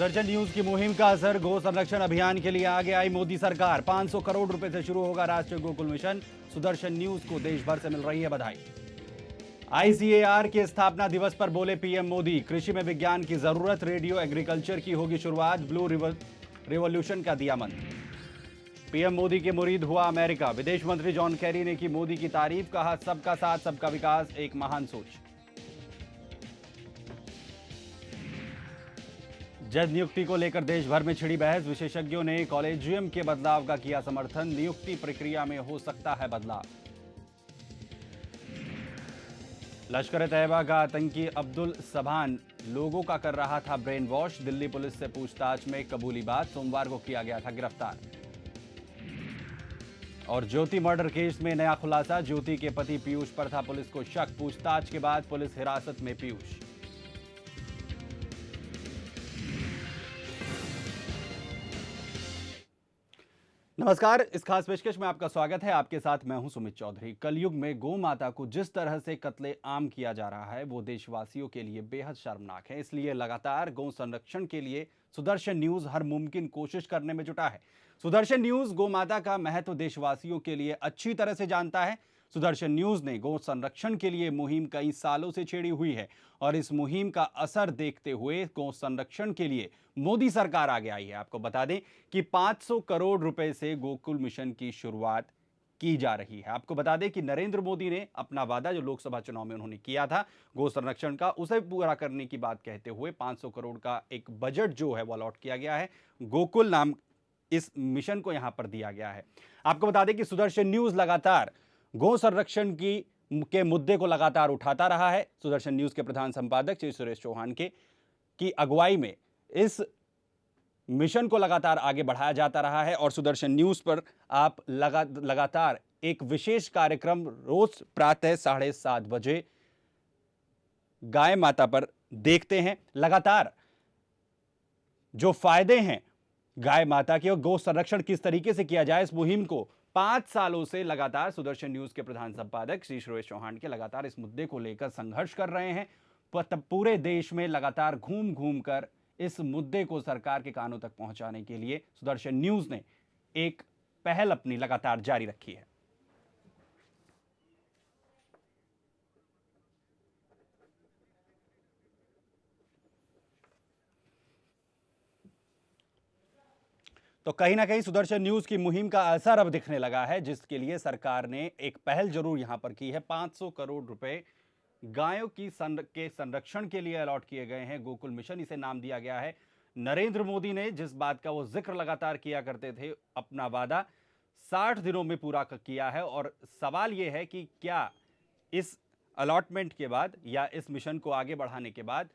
Sudarshan news की मुहिम का असर, गो संरक्षण अभियान के लिए आगे आई मोदी सरकार। 500 करोड़ रुपए से शुरू होगा राष्ट्रीय गोकुल मिशन। सुदर्शन न्यूज को देश भर से मिल रही है बधाई। आईसीएआर के स्थापना दिवस पर बोले पीएम मोदी, कृषि में विज्ञान की जरूरत, रेडियो एग्रीकल्चर की होगी शुरुआत, ब्लू रिवॉल्यूशन का दिया मंत्र। पीएम मोदी के मुरीद हुआ अमेरिका, विदेश मंत्री जॉन कैरी ने की मोदी की तारीफ, कहा सबका साथ सबका विकास एक महान सोच। जज नियुक्ति को लेकर देश भर में छिड़ी बहस, विशेषज्ञों ने कॉलेजियम के बदलाव का किया समर्थन, नियुक्ति प्रक्रिया में हो सकता है बदलाव। लश्कर तैयबा का आतंकी अब्दुल सबान लोगों का कर रहा था ब्रेन वॉश, दिल्ली पुलिस से पूछताछ में कबूली बात, सोमवार को किया गया था गिरफ्तार। और ज्योति मर्डर केस में नया खुलासा, ज्योति के पति पीयूष पर था पुलिस को शक, पूछताछ के बाद पुलिस हिरासत में पीयूष। नमस्कार, इस खास पेशकश में आपका स्वागत है। आपके साथ मैं हूं सुमित चौधरी। कलयुग में गौ माता को जिस तरह से कत्ले आम किया जा रहा है वो देशवासियों के लिए बेहद शर्मनाक है। इसलिए लगातार गौ संरक्षण के लिए सुदर्शन न्यूज हर मुमकिन कोशिश करने में जुटा है। सुदर्शन न्यूज गौ माता का महत्व देशवासियों के लिए अच्छी तरह से जानता है। सुदर्शन न्यूज ने गौ संरक्षण के लिए मुहिम कई सालों से छेड़ी हुई है और इस मुहिम का असर देखते हुए गौ संरक्षण के लिए मोदी सरकार आगे आई है। आपको बता दें कि 500 करोड़ रुपए से गोकुल मिशन की शुरुआत की जा रही है। आपको बता दें कि नरेंद्र मोदी ने अपना वादा जो लोकसभा चुनाव में उन्होंने किया था गौ संरक्षण का, उसे पूरा करने की बात कहते हुए 500 करोड़ का एक बजट जो है वो अलॉट किया गया है। गोकुल नाम इस मिशन को यहां पर दिया गया है। आपको बता दें कि सुदर्शन न्यूज लगातार गौ संरक्षण के मुद्दे को लगातार उठाता रहा है। सुदर्शन न्यूज के प्रधान संपादक श्री सुरेश चौहान की अगुवाई में इस मिशन को लगातार आगे बढ़ाया जाता रहा है और सुदर्शन न्यूज पर आप लगातार एक विशेष कार्यक्रम रोज प्रातः 7:30 बजे गाय माता पर देखते हैं। लगातार जो फायदे हैं गाय माता के और गौ संरक्षण किस तरीके से किया जाए, इस मुहिम को 5 सालों से लगातार सुदर्शन न्यूज के प्रधान संपादक श्री सुरेश चौहान के लगातार इस मुद्दे को लेकर संघर्ष कर रहे हैं। पूरे देश में लगातार घूम घूम कर इस मुद्दे को सरकार के कानों तक पहुंचाने के लिए सुदर्शन न्यूज ने एक पहल अपनी लगातार जारी रखी है। तो कहीं ना कहीं सुदर्शन न्यूज की मुहिम का असर अब दिखने लगा है, जिसके लिए सरकार ने एक पहल जरूर यहां पर की है। 500 करोड़ रुपए गायों के संरक्षण के लिए अलॉट किए गए हैं। गोकुल मिशन इसे नाम दिया गया है। नरेंद्र मोदी ने जिस बात का वो जिक्र लगातार किया करते थे, अपना वादा 60 दिनों में पूरा किया है। और सवाल यह है कि क्या इस अलॉटमेंट के बाद या इस मिशन को आगे बढ़ाने के बाद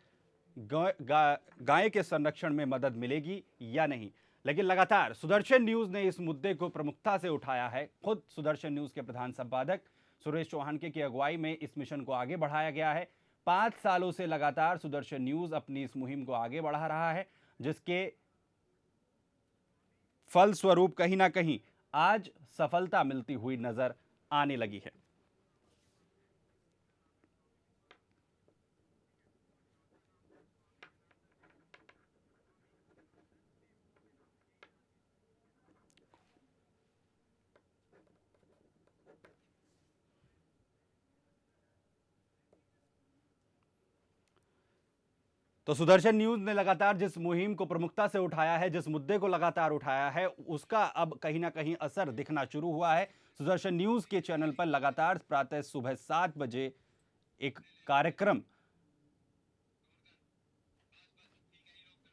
गाय के संरक्षण में मदद मिलेगी या नहीं। लेकिन लगातार सुदर्शन न्यूज ने इस मुद्दे को प्रमुखता से उठाया है। खुद सुदर्शन न्यूज के प्रधान संपादक सुरेश चौहान की अगुवाई में इस मिशन को आगे बढ़ाया गया है। 5 सालों से लगातार सुदर्शन न्यूज अपनी इस मुहिम को आगे बढ़ा रहा है, जिसके फलस्वरूप कहीं ना कहीं आज सफलता मिलती हुई नजर आने लगी है। तो सुदर्शन न्यूज ने लगातार जिस मुहिम को प्रमुखता से उठाया है, जिस मुद्दे को लगातार उठाया है, उसका अब कहीं ना कहीं असर दिखना शुरू हुआ है। सुदर्शन न्यूज के चैनल पर लगातार प्रातः सुबह 7 बजे एक कार्यक्रम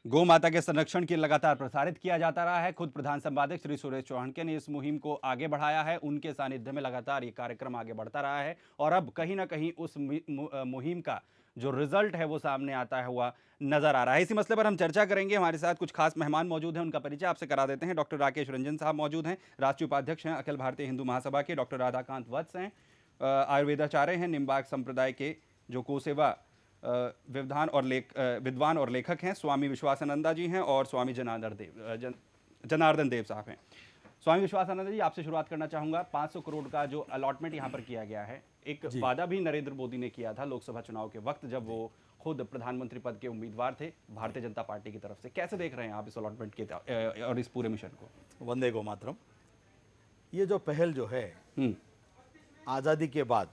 गौ माता के संरक्षण के लगातार प्रसारित किया जाता रहा है। खुद प्रधान संपादक श्री सुरेश चौहान ने इस मुहिम को आगे बढ़ाया है। उनके सानिध्य में लगातार ये कार्यक्रम आगे बढ़ता रहा है और अब कहीं ना कहीं उस मुहिम का जो रिजल्ट है वो सामने आता हुआ नजर आ रहा है। इसी मसले पर हम चर्चा करेंगे। हमारे साथ कुछ खास मेहमान मौजूद हैं, उनका परिचय आपसे करा देते हैं। डॉक्टर राकेश रंजन साहब मौजूद हैं, राष्ट्रीय उपाध्यक्ष हैं अखिल भारतीय हिंदू महासभा के। डॉक्टर राधाकांत वत्स हैं, आयुर्वेदाचार्य हैं, निम्बार्क संप्रदाय के जो कोसेवा विद्वान और लेखक हैं। स्वामी विश्वासानंदा जी हैं और स्वामी जनार्दन देव साहब हैं। स्वामी विश्वासानंद जी, आपसे शुरुआत करना चाहूंगा। 500 करोड़ का जो अलॉटमेंट यहां पर किया गया है, एक वादा भी नरेंद्र मोदी ने किया था लोकसभा चुनाव के वक्त, जब वो खुद प्रधानमंत्री पद के उम्मीदवार थे भारतीय जनता पार्टी की तरफ से। कैसे देख रहे हैं आप इस अलॉटमेंट के और इस पूरे मिशन को? वंदे गो मातरम। ये जो पहल जो है आज़ादी के बाद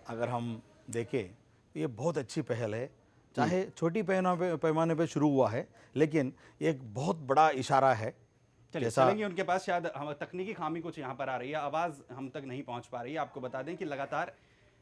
अगर हम देखें तो ये बहुत अच्छी पहल है। चाहे छोटी पैमाने पे शुरू हुआ है, लेकिन एक बहुत बड़ा इशारा है। चलेंगे उनके पास, शायद हम तकनीकी खामी कुछ यहाँ पर आ रही है, आवाज़ हम तक नहीं पहुँच पा रही है। आपको बता दें कि लगातार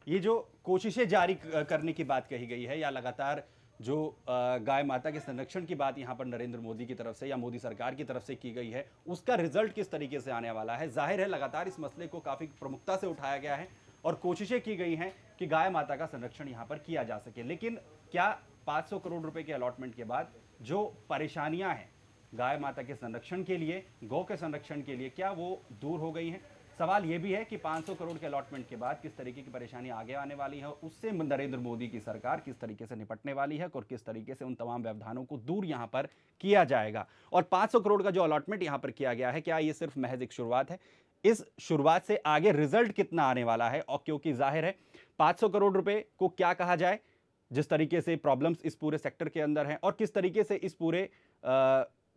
ये जो कोशिशें जारी करने की बात कही गई है, या लगातार जो गाय माता के संरक्षण की बात यहाँ पर नरेंद्र मोदी की तरफ से या मोदी सरकार की तरफ से की गई है, उसका रिजल्ट किस तरीके से आने वाला है। जाहिर है लगातार इस मसले को काफ़ी प्रमुखता से उठाया गया है और कोशिशें की गई हैं कि गाय माता का संरक्षण यहाँ पर किया जा सके। लेकिन क्या 500 करोड़ रुपए के अलॉटमेंट के बाद जो परेशानियां हैं गाय माता के संरक्षण के लिए, गौ के संरक्षण के लिए, क्या वो दूर हो गई हैं? सवाल ये भी है कि 500 करोड़ के अलॉटमेंट के बाद किस तरीके की परेशानी आगे आने वाली है, उससे नरेंद्र मोदी की सरकार किस तरीके से निपटने वाली है और किस तरीके से उन तमाम व्यवधानों को दूर यहाँ पर किया जाएगा। और 500 करोड़ का जो अलॉटमेंट यहाँ पर किया गया है, क्या ये सिर्फ महज एक शुरुआत है? इस शुरुआत से आगे रिजल्ट कितना आने वाला है? और क्योंकि जाहिर है 500 करोड़ रुपए को क्या कहा जाए, जिस तरीके से प्रॉब्लम्स इस पूरे सेक्टर के अंदर हैं और किस तरीके से इस पूरे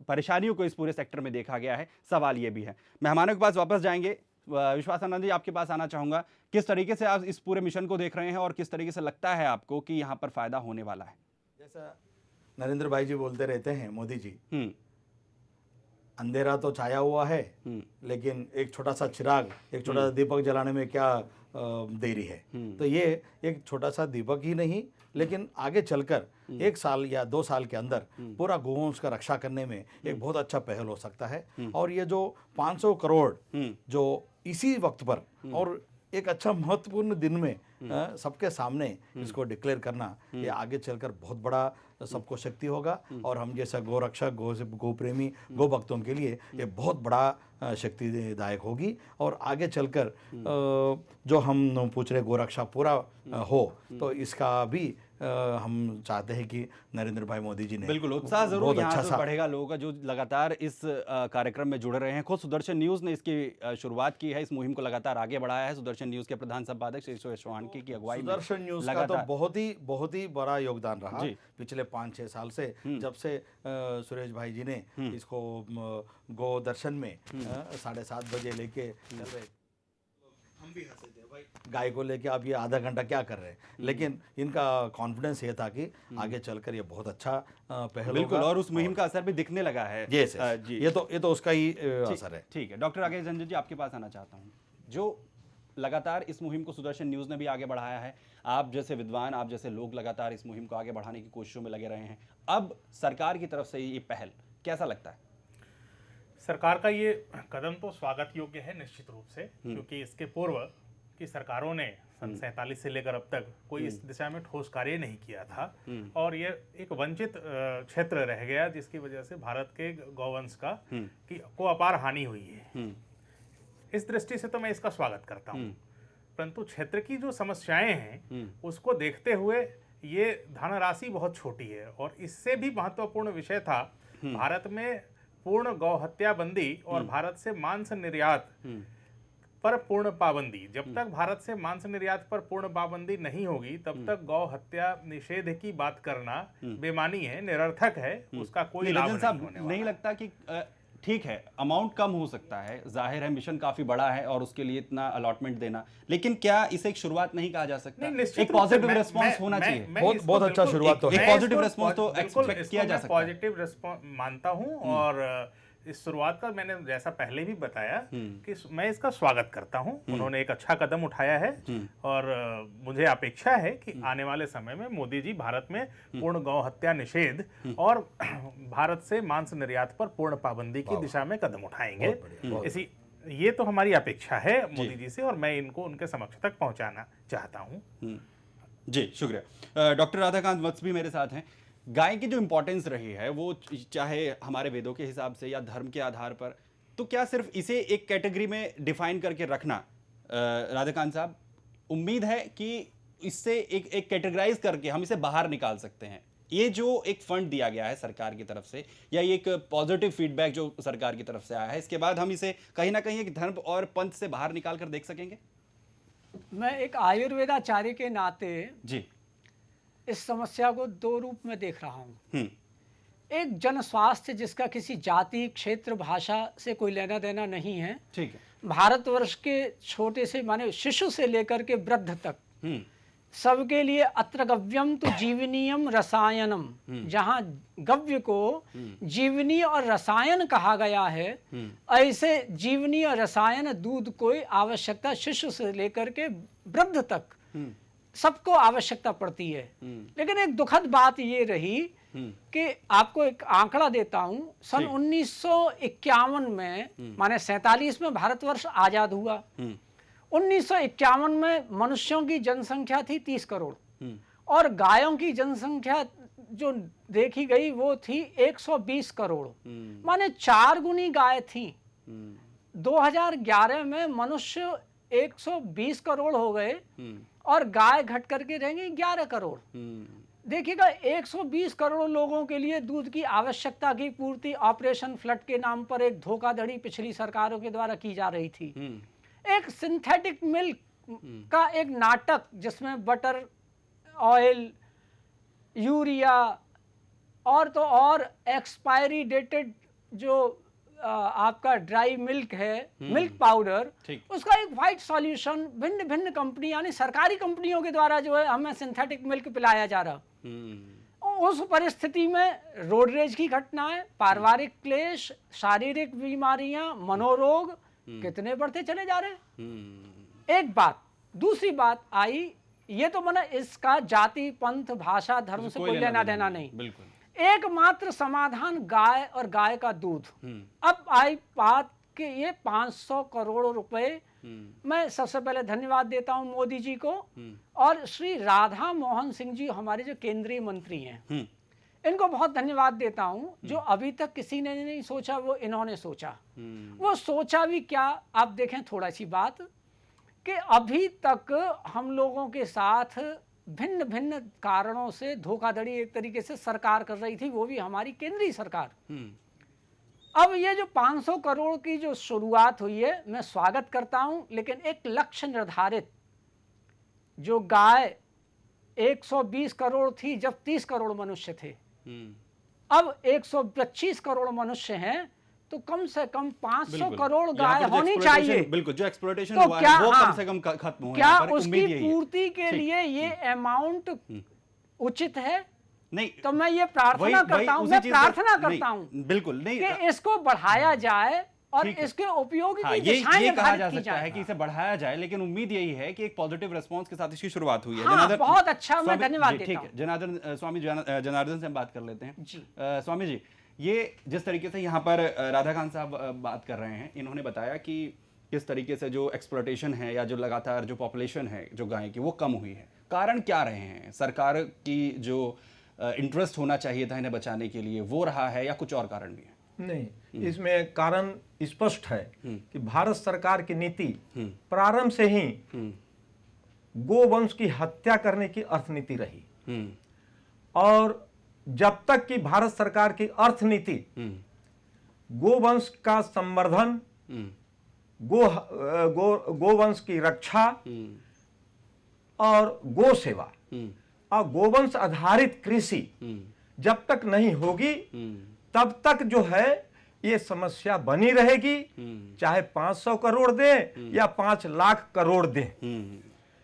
परेशानियों को इस पूरे सेक्टर में देखा गया है, सवाल ये भी है। मेहमानों के पास वापस जाएंगे। विश्वासानंद जी, आपके पास आना चाहूंगा। किस तरीके से आप इस पूरे मिशन को देख रहे हैं और किस तरीके से लगता है आपको कि यहाँ पर फायदा होने वाला है? जैसा नरेंद्र भाई जी बोलते रहते हैं, मोदी जी, अंधेरा तो छाया हुआ है, लेकिन एक छोटा सा चिराग, एक छोटा सा दीपक जलाने में क्या देरी है। तो ये एक छोटा सा दीपक ही नहीं, लेकिन आगे चलकर 1 साल या 2 साल के अंदर पूरा गोवंश का रक्षा करने में एक बहुत अच्छा पहल हो सकता है। और ये जो 500 करोड़ जो इसी वक्त पर और एक अच्छा महत्वपूर्ण दिन में सबके सामने इसको डिक्लेयर करना, ये आगे चलकर बहुत बड़ा सबको शक्ति होगा। और हम जैसा गौ रक्षक, गो प्रेमी, गो भक्तों के लिए ये बहुत बड़ा शक्तिदायक होगी। और आगे चलकर जो हम पूछ रहे गो रक्षा पूरा हो, तो इसका भी हम चाहते हैं कि नरेंद्र भाई मोदी जी ने बिल्कुल उत्साह जरूर यहाँ अच्छा से बढ़ेगा लोगों का जो लगातार इस कार्यक्रम में जुड़े रहे हैं। खुद सुदर्शन न्यूज़ ने इसकी शुरुआत की है, इस मुहिम को लगातार आगे बढ़ाया है। सुदर्शन न्यूज़ के प्रधान संपादक श्री सुरेश चौहानकी की अगुवाई में सुदर्शन न्यूज़ का तो बहुत ही बड़ा योगदान रहा पिछले 5-6 साल से, जब से सुरेश भाई जी ने इसको गो दर्शन में 7:30 बजे लेके चल रहे। हम भी हंसे थे भाई, गाय को लेके आप ये आधा घंटा क्या कर रहे हैं, लेकिन इनका कॉन्फिडेंस ये था कि आगे चलकर ये बहुत अच्छा पहल बिल्कुल होगा। और उस मुहिम का असर भी दिखने लगा है। जी, ये तो उसका ही असर है। ठीक है, डॉक्टर राकेश रंजन जी, आपके पास आना चाहता हूँ। जो लगातार इस मुहिम को सुदर्शन न्यूज़ ने भी आगे बढ़ाया है, आप जैसे विद्वान, आप जैसे लोग लगातार इस मुहिम को आगे बढ़ाने की कोशिशों में लगे रहे हैं, अब सरकार की तरफ से ये पहल कैसा लगता है? सरकार का ये कदम तो स्वागत योग्य है निश्चित रूप से, क्योंकि इसके पूर्व की सरकारों ने सन 47 से लेकर अब तक कोई इस दिशा में ठोस कार्य नहीं किया था। और ये एक वंचित क्षेत्र रह गया, जिसकी वजह से भारत के गौवंश का को अपार हानि हुई है। इस दृष्टि से तो मैं इसका स्वागत करता हूँ, परंतु क्षेत्र की जो समस्याएं हैं उसको देखते हुए ये धनराशि बहुत छोटी है। और इससे भी महत्वपूर्ण विषय था भारत में पूर्ण गौ हत्या बंदी और भारत से मांस निर्यात पर पूर्ण पाबंदी। जब तक भारत से मांस निर्यात पर पूर्ण पाबंदी नहीं होगी, तब तक गौ हत्या निषेध की बात करना बेमानी है, निरर्थक है, उसका कोई लाभ नहीं होने वाला। नहीं लगता कि ठीक है अमाउंट कम हो सकता है, जाहिर है मिशन काफी बड़ा है और उसके लिए इतना अलॉटमेंट देना, लेकिन क्या इसे एक शुरुआत नहीं कहा जा सकता? एक पॉजिटिव रिस्पांस होना चाहिए। बहुत अच्छा शुरुआत तो एक पॉजिटिव रिस्पांस तो एक्सपेक्ट किया जा सकता है। पॉजिटिव रिस्पांस मानता हूं, और इस शुरुआत का मैंने जैसा पहले भी बताया कि मैं इसका स्वागत करता हूं। उन्होंने एक अच्छा कदम उठाया है और मुझे अपेक्षा है कि आने वाले समय में मोदी जी भारत में पूर्ण गौ हत्या निषेध और भारत से मांस निर्यात पर पूर्ण पाबंदी की दिशा में कदम उठाएंगे। इसी ये तो हमारी अपेक्षा है मोदी जी से, और मैं इनको उनके समक्ष तक पहुंचाना चाहता हूं। जी शुक्रिया। डॉक्टर राधाकांत वत्स भी मेरे साथ हैं। गाय की जो इंपॉर्टेंस रही है वो चाहे हमारे वेदों के हिसाब से या धर्म के आधार पर, तो क्या सिर्फ इसे एक कैटेगरी में डिफाइन करके रखना, राधाकांत साहब, उम्मीद है कि इससे एक कैटेगराइज करके हम इसे बाहर निकाल सकते हैं? ये जो एक फंड दिया गया है सरकार की तरफ से या ये एक पॉजिटिव फीडबैक जो सरकार की तरफ से आया है, इसके बाद हम इसे कहीं ना कहीं एक धर्म और पंथ से बाहर निकाल कर देख सकेंगे? मैं एक आयुर्वेदाचार्य के नाते जी इस समस्या को दो रूप में देख रहा हूँ। हम्म, एक जन स्वास्थ्य जिसका किसी जाति, क्षेत्र, भाषा से कोई लेना देना नहीं है। ठीक है। भारतवर्ष के छोटे से माने शिशु से लेकर के वृद्ध तक हम्म, सबके लिए अत्र गव्यम तो जीवनीयम रसायनम, जहाँ गव्य को जीवनी और रसायन कहा गया है, ऐसे जीवनी और रसायन दूध को आवश्यकता शिशु से लेकर के वृद्ध तक सबको आवश्यकता पड़ती है। लेकिन एक दुखद बात ये रही कि आपको एक आंकड़ा देता हूं, सन 1951 में माने 47 में भारतवर्ष आजाद हुआ। 1951 में मनुष्यों की जनसंख्या थी 30 करोड़ और गायों की जनसंख्या जो देखी गई वो थी 120 करोड़, माने 4 गुनी गाय थी। 2011 में मनुष्य 120 करोड़ हो गए और गाय घट करके रहेंगे 11 करोड़। देखिएगा, 120 करोड़ लोगों के लिए दूध की आवश्यकता की पूर्ति ऑपरेशन फ्लड के नाम पर एक धोखाधड़ी पिछली सरकारों के द्वारा की जा रही थी। एक सिंथेटिक मिल्क का एक नाटक जिसमें बटर, ऑयल, यूरिया और तो और एक्सपायरी डेटेड जो आपका ड्राई मिल्क है, मिल्क पाउडर, उसका एक वाइट सॉल्यूशन भिन्न भिन्न कंपनी यानी सरकारी कंपनियों के द्वारा जो है हमें सिंथेटिक मिल्क पिलाया जा रहा। उस परिस्थिति में रोड रेज की घटनाएं, पारिवारिक क्लेश, शारीरिक बीमारियां, मनोरोग कितने बढ़ते चले जा रहे हैं। एक बात। दूसरी बात आई, ये तो माना इसका जाति, पंथ, भाषा, धर्म से कोई लेना देना नहीं। बिल्कुल। एकमात्र समाधान गाय और गाय का दूध। अब आई बात कि ये 500 करोड़ रुपए, मैं सबसे पहले धन्यवाद देता हूं मोदी जी को और श्री राधा मोहन सिंह जी हमारे जो केंद्रीय मंत्री हैं, इनको बहुत धन्यवाद देता हूं, जो अभी तक किसी ने नहीं सोचा वो इन्होंने सोचा। वो सोचा भी क्या, आप देखें थोड़ा सी बात कि अभी तक हम लोगों के साथ भिन्न भिन्न कारणों से धोखाधड़ी एक तरीके से सरकार कर रही थी, वो भी हमारी केंद्रीय सरकार। अब ये जो 500 करोड़ की जो शुरुआत हुई है, मैं स्वागत करता हूं, लेकिन एक लक्ष्य निर्धारित, जो गाय 120 करोड़ थी जब 30 करोड़ मनुष्य थे, अब 125 करोड़ मनुष्य हैं, तो कम से कम 500 करोड़ गाय होनी चाहिए। बिल्कुल, जो एक्सप्लॉयटेशन तो हुआ क्या, है वो कम से कम खत्म हो। क्या उसकी पूर्ति के लिए ये अमाउंट उचित है? नहीं, तो मैं ये प्रार्थना करता हूं, मैं प्रार्थना करता हूं बिल्कुल नहीं कि इसको बढ़ाया जाए और इसके उपयोग की दिशाएं ये कहा जा निर्धारित की सकता है जाए। कि इसे बढ़ाया जाए, लेकिन उम्मीद यही है कि एक पॉजिटिव रिस्पांस के साथ इसकी शुरुआत हुई है। हाँ, बहुत अच्छा, मैं धन्यवाद देता ठीक हूं। है, जनार्दन स्वामी जनार्दन से हम बात कर लेते हैं। जी। स्वामी जी, ये जिस तरीके से यहाँ पर राधाकांत साहब बात कर रहे हैं, इन्होंने बताया कि किस तरीके से जो एक्सप्लॉयटेशन है या जो लगातार जो पॉपुलेशन है जो गाय की वो कम हुई है, कारण क्या रहे हैं? सरकार की जो इंटरेस्ट होना चाहिए था इन्हें बचाने के लिए वो रहा है या कुछ और कारण भी है? नहीं, इसमें कारण स्पष्ट है कि भारत सरकार की नीति प्रारंभ से ही गोवंश की हत्या करने की अर्थनीति रही और जब तक कि भारत सरकार की अर्थनीति गोवंश का संवर्धन, गोवंश की रक्षा और गो सेवा और गोवंश आधारित कृषि जब तक नहीं होगी तब तक जो है ये समस्या बनी रहेगी, चाहे 500 करोड़ दे या 5 लाख करोड़ दे।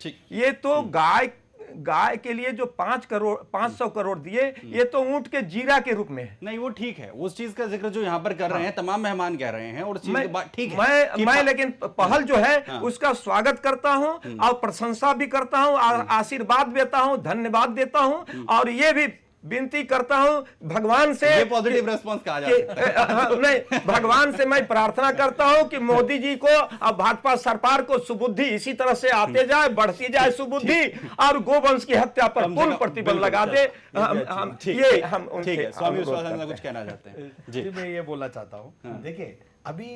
ठीक। ये तो गाय के लिए जो 500 करोड़ दिए, ये तो ऊंट के जीरा के रूप में है। नहीं, वो ठीक है, उस चीज का जिक्र जो यहाँ पर कर रहे हैं तमाम मेहमान कह रहे हैं और उस चीज की बात ठीक है। मैं लेकिन पहल जो है उसका स्वागत करता हूं और प्रशंसा भी करता हूं और आशीर्वाद देता हूं, धन्यवाद देता हूं और ये भी विनती करता हूं भगवान से, ये पॉजिटिव रिस्पांस कहा जा सकता है। नहीं, भगवान से मैं प्रार्थना करता हूं कि मोदी जी को और भाजपा सरकार को सुबुद्धि इसी तरह से आते जाए, बढ़ती जाए सुबुद्धि और गोवंश की हत्या पर पूर्ण प्रतिबंध लगा दे। हम उनसे स्वामी विश्वासानंद कुछ कहना चाहते हैं? जी, मैं ये बोलना चाहता हूँ। देखिए, अभी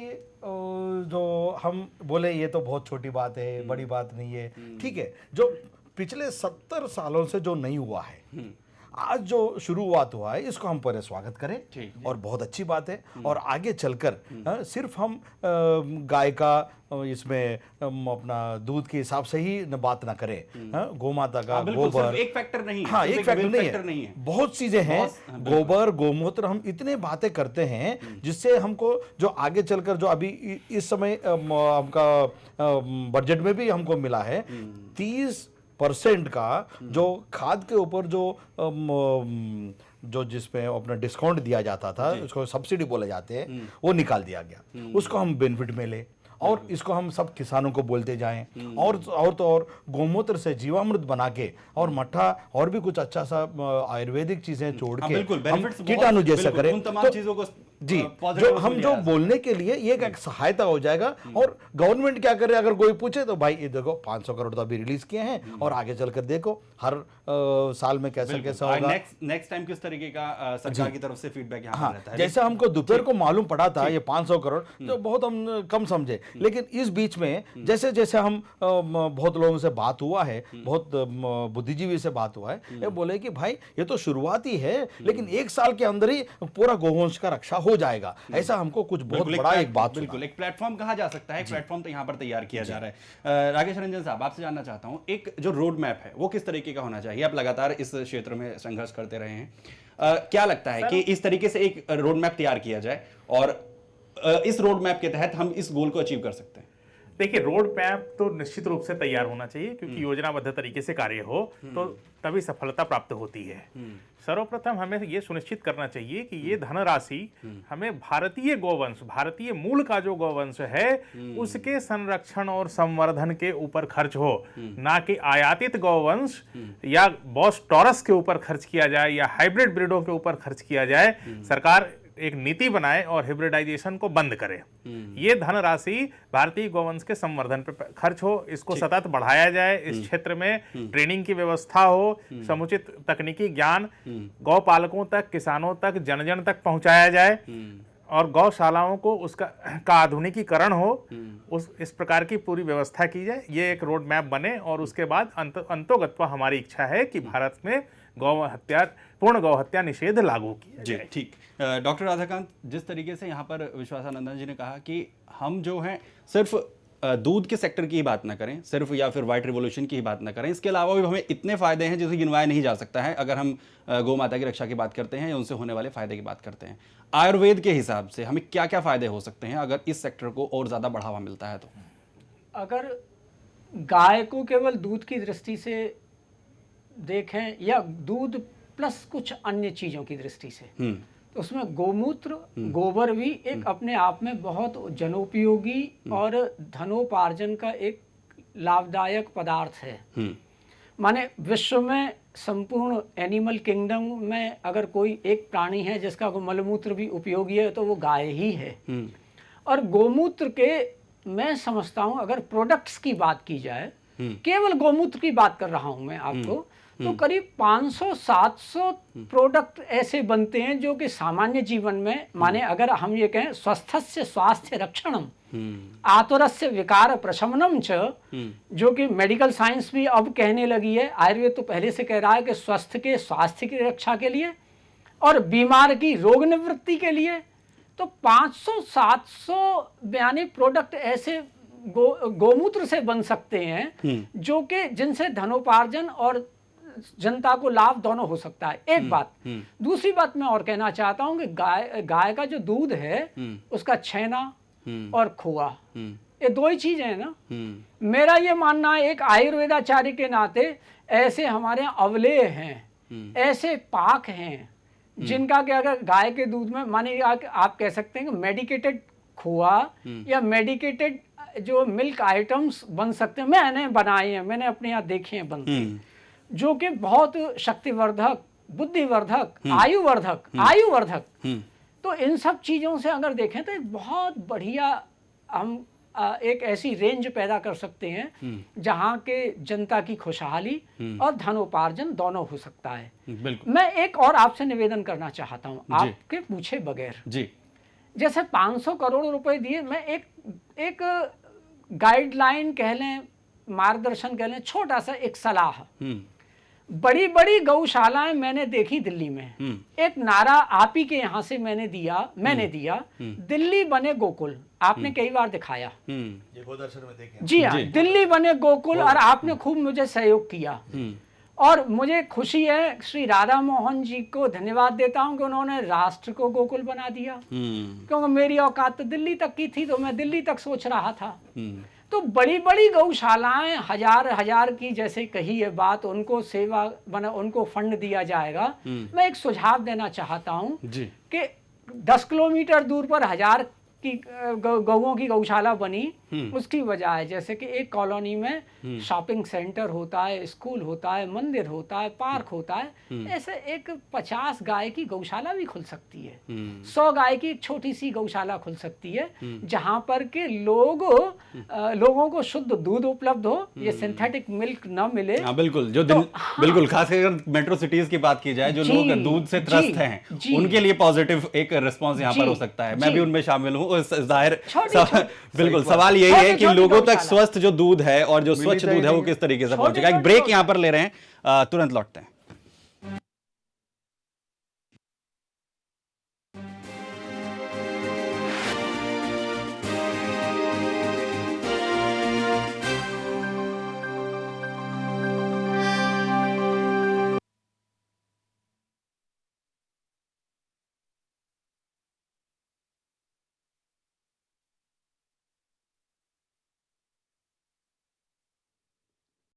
जो हम बोले ये तो बहुत छोटी बात है, बड़ी बात नहीं है, ठीक है। जो पिछले 70 सालों से जो नहीं हुआ है, आज जो शुरुआत हुआ है इसको हम पहले स्वागत करें ठीक, और बहुत अच्छी बात है। और आगे चलकर सिर्फ हम गाय का इसमें अपना दूध के हिसाब से ही न बात ना करें, गौ माता का बिल्कुल, गोबर सिर्फ एक फैक्टर नहीं है, हाँ सिर्फ एक फैक्टर फैक्टर नहीं नहीं है, है। बहुत चीजें हैं। गोबर गोमूत्र हम इतने बातें करते हैं जिससे हमको जो आगे चलकर जो अभी इस समय आपका बजट में भी हमको मिला है 30% का जो खाद के ऊपर जो जिसमें अपना डिस्काउंट दिया जाता था, उसको सब्सिडी बोले जाते हैं, वो निकाल दिया गया। उसको हम बेनिफिट मिले और इसको हम सब किसानों को बोलते जाएं और तो और गोमूत्र से जीवामृत बना के और मट्ठा और भी कुछ अच्छा सा आयुर्वेदिक चीजें जोड़ के बिल्कुल, हम benefits बहुत- कीटाणु जैसा बिल्कुल, करें उन तमाम तो चीजों को जी positive जो हम उसमें जो लिया जा बोलने के लिए ये एक सहायता हो जाएगा। और गवर्नमेंट क्या करे, अगर कोई पूछे तो भाई ये देखो 500 करोड़ तो अभी रिलीज किए हैं और आगे चलकर देखो हर साल में कैसा कैसा होगा। नेक्स्ट टाइम किस तरीके का सरकार की तरफ से फीडबैक यहाँ हाँ, पर रहता है। जैसे हमको दोपहर को मालूम पड़ा था ये 500 करोड़ तो बहुत हम कम समझे, लेकिन इस बीच में जैसे जैसे हम बहुत लोगों से बात हुआ है, बहुत बुद्धिजीवी से बात हुआ है, ये बोले कि भाई ये तो शुरुआत ही है, लेकिन एक साल के अंदर ही पूरा गोवंश का रक्षा हो जाएगा। ऐसा हमको कुछ बहुत बिल्कुल, बड़ा एक बात बिल्कुल एक प्लेटफॉर्म कहा जा सकता है, एक प्लेटफॉर्म तो यहाँ पर तैयार किया जा रहा है। राकेश रंजन साहब, आपसे जानना चाहता हूँ, एक जो रोड मैप है वो किस तरीके का होना चाहिए? आप लगातार इस क्षेत्र में संघर्ष करते रहे हैं, क्या लगता है कि इस तरीके से एक रोड मैप तैयार किया जाए और इस रोड मैप के तहत हम इस गोल को अचीव कर सकते हैं? देखिए, रोड मैप तो निश्चित रूप से तैयार होना चाहिए, क्योंकि योजनाबद्ध तरीके से कार्य हो तो तभी सफलता प्राप्त होती है। सर्वप्रथम हमें ये सुनिश्चित करना चाहिए कि ये धनराशि हमें भारतीय गोवंश, भारतीय मूल का जो गोवंश है उसके संरक्षण और संवर्धन के ऊपर खर्च हो, ना कि आयातित गोवंश या बॉस टॉरस के ऊपर खर्च किया जाए या हाइब्रिड ब्रीडों के ऊपर खर्च किया जाए। सरकार एक नीति बनाए और हिब्रिडाइजेशन को बंद करे। ये धनराशि भारतीय गोवंश के संवर्धन पर खर्च हो, इसको सतत बढ़ाया जाए, इस क्षेत्र में ट्रेनिंग की व्यवस्था हो, समुचित तकनीकी ज्ञान गौ पालकों तक, किसानों तक, जन जन तक पहुंचाया जाए और गौशालाओं को उसका आधुनिकीकरण हो, इस प्रकार की पूरी व्यवस्था की जाए। ये एक रोड मैप बने और उसके बाद अंतोगत्वा हमारी इच्छा है कि भारत में पूर्ण गौ हत्या निषेध लागू किया जाए। ठीक, डॉक्टर राधाकांत, जिस तरीके से यहाँ पर विश्वासानंदन जी ने कहा कि हम जो हैं सिर्फ दूध के सेक्टर की ही बात ना करें, सिर्फ या फिर व्हाइट रिवॉल्यूशन की ही बात ना करें, इसके अलावा भी हमें इतने फायदे हैं जिसे गिनवाया नहीं जा सकता है अगर हम गौ माता की रक्षा की बात करते हैं या उनसे होने वाले फायदे की बात करते हैं। आयुर्वेद के हिसाब से हमें क्या क्या फायदे हो सकते हैं अगर इस सेक्टर को और ज़्यादा बढ़ावा मिलता है तो? अगर गाय को केवल दूध की दृष्टि से देखें या दूध प्लस कुछ अन्य चीज़ों की दृष्टि से, तो उसमें गोमूत्र, गोबर भी एक अपने आप में बहुत जनोपयोगी और धनोपार्जन का एक लाभदायक पदार्थ है। माने विश्व में संपूर्ण एनिमल किंगडम में अगर कोई एक प्राणी है जिसका मलमूत्र भी उपयोगी है तो वो गाय ही है। और गोमूत्र के मैं समझता हूँ, अगर प्रोडक्ट्स की बात की जाए, केवल गोमूत्र की बात कर रहा हूँ मैं आपको, तो करीब 500-700 प्रोडक्ट ऐसे बनते हैं जो कि सामान्य जीवन में, माने अगर हम ये कहें स्वस्थस्य स्वास्थ्य रक्षणम आतुरस्य विकार प्रशमनम च, जो कि मेडिकल साइंस भी अब कहने लगी है, आयुर्वेद तो पहले से कह रहा है कि स्वस्थ के स्वास्थ्य की रक्षा के लिए और बीमार की रोग निवृत्ति के लिए, तो 500-700 बयानी प्रोडक्ट ऐसे गोमूत्र से बन सकते हैं जो कि जिनसे धनोपार्जन और जनता को लाभ दोनों हो सकता है। एक बात। दूसरी बात मैं और कहना चाहता हूं कि गाय का जो दूध है उसका छेना और खोआ, ये दो ही चीजें हैं ना। मेरा ये मानना है, एक आयुर्वेदाचार्य के नाते ऐसे हमारे यहाँ अवलेह हैं, ऐसे पाक हैं जिनका कि अगर गाय के दूध में, माने आप कह सकते हैं कि मेडिकेटेड खोआ या मेडिकेटेड जो मिल्क आइटम्स बन सकते हैं, मैंने बनाए हैं, मैंने अपने यहाँ देखे हैं बनते, जो कि बहुत शक्तिवर्धक, बुद्धिवर्धक, आयुवर्धक। तो इन सब चीज़ों से अगर देखें तो एक बहुत बढ़िया हम एक ऐसी रेंज पैदा कर सकते हैं जहाँ के जनता की खुशहाली और धनोपार्जन दोनों हो सकता है। मैं एक और आपसे निवेदन करना चाहता हूँ, आपके पूछे बगैर जी, जैसे 500 करोड़ रुपए दिए, मैं एक गाइडलाइन कह लें, मार्गदर्शन कह लें, छोटा सा एक सलाह, बड़ी बड़ी गौशालाएं मैंने देखी दिल्ली में। एक नारा आप ही के यहाँ से मैंने दिया, दिल्ली बने गोकुल, आपने कई बार दिखाया, ये गोदर्शन में देखें। जी हाँ, दिल्ली बने गोकुल, और आपने खूब मुझे सहयोग किया। और मुझे खुशी है, श्री राधा मोहन जी को धन्यवाद देता हूं कि उन्होंने राष्ट्र को गोकुल बना दिया, क्योंकि मेरी औकात तो दिल्ली तक की थी, तो मैं दिल्ली तक सोच रहा था। तो बड़ी बड़ी गौशालाएं हजार की जैसे कही है बात, उनको सेवा बना, उनको फंड दिया जाएगा। मैं एक सुझाव देना चाहता हूं कि 10 किलोमीटर दूर पर 1000 की गौओं की गौशाला बनी, उसकी बजाय जैसे कि एक कॉलोनी में शॉपिंग सेंटर होता है, स्कूल होता है, मंदिर होता है, पार्क होता है, ऐसे एक 50 गाय की गौशाला भी खुल सकती है, 100 गाय की एक छोटी सी गौशाला खुल सकती है, जहां पर के लोगों को शुद्ध दूध उपलब्ध हो, ये सिंथेटिक मिल्क न मिले। हाँ बिल्कुल, बिल्कुल खासकर अगर मेट्रो सिटीज की बात की जाए, जो लोग दूध से त्रस्त हैं, उनके लिए पॉजिटिव एक रिस्पॉन्स यहाँ पर हो सकता है। मैं भी उनमें शामिल हूँ। जाहिर बिल्कुल सवाल यही है कि लोगों तक स्वस्थ जो दूध है और जो स्वच्छ दूध है वो किस तरीके से पहुंचेगा। एक ब्रेक यहाँ पर ले रहे हैं, तुरंत लौटते हैं।